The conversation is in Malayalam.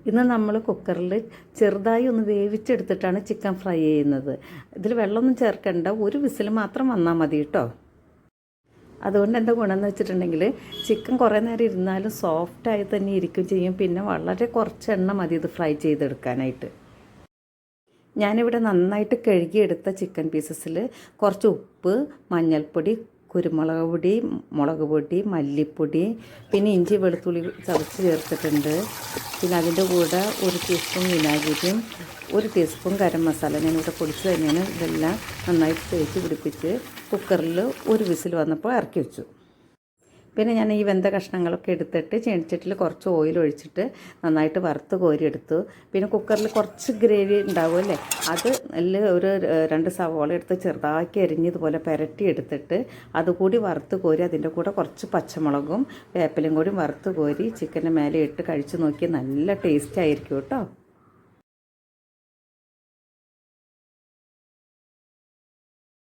ഇന്ന് നമ്മൾ കുക്കറിൽ ചെറുതായി ഒന്ന് വേവിച്ചെടുത്തിട്ടാണ് ചിക്കൻ ഫ്രൈ ചെയ്യുന്നത്. ഇതിൽ വെള്ളമൊന്നും ചേർക്കേണ്ട, ഒരു വിസിൽ മാത്രം വന്നാൽ മതി കേട്ടോ. അതുകൊണ്ട് എന്താ ഗുണമെന്ന് വെച്ചിട്ടുണ്ടെങ്കിൽ ചിക്കൻ കുറേ നേരം ഇരുന്നാലും സോഫ്റ്റായി തന്നെ ഇരിക്കും ചെയ്യും. പിന്നെ വളരെ കുറച്ച് എണ്ണ മതി ഇത് ഫ്രൈ ചെയ്തെടുക്കാനായിട്ട്. ഞാനിവിടെ നന്നായിട്ട് കഴുകിയെടുത്ത ചിക്കൻ പീസസിൽ കുറച്ച് ഉപ്പ്, മഞ്ഞൾപ്പൊടി, കുരുമുളക് പൊടി, മുളക് പൊടി, മല്ലിപ്പൊടി, പിന്നെ ഇഞ്ചി വെളുത്തുള്ളി ചതച്ച് ചേർത്തിട്ടുണ്ട്. പിന്നെ അതിൻ്റെ കൂടെ 1 ടീസ്പൂൺ വിനാഗിരിയും 1 ടീസ്പൂൺ ഗരം മസാല ഞാനിവിടെ പൊടിച്ച് തന്നെയാണ്. ഇതെല്ലാം നന്നായിട്ട് തേച്ച് പിടിപ്പിച്ച് കുക്കറിൽ ഒരു വിസിൽ വന്നപ്പോൾ ഇറക്കി വെച്ചു. പിന്നെ ഞാൻ ഈ വെന്ത കഷ്ണങ്ങളൊക്കെ എടുത്തിട്ട് ചീനച്ചട്ടിയിൽ കുറച്ച് ഓയിൽ ഒഴിച്ചിട്ട് നന്നായിട്ട് വറുത്ത് കോരിയെടുത്തു. പിന്നെ കുക്കറിൽ കുറച്ച് ഗ്രേവി ഉണ്ടാവുമല്ലേ, അത് ഒരു 2 സവോള എടുത്ത് ചെറുതാക്കി അരിഞ്ഞതുപോലെ പുരട്ടി എടുത്തിട്ട് അതുകൂടി വറുത്ത് കോരി അതിൻ്റെ കൂടെ കുറച്ച് പച്ചമുളകും വേപ്പിലയും കൂടി വറുത്ത് കോരി ചിക്കൻ്റെ മേലെ ഇട്ട് കഴിച്ച് നോക്കി നല്ല ടേസ്റ്റ് ആയിരിക്കും കേട്ടോ.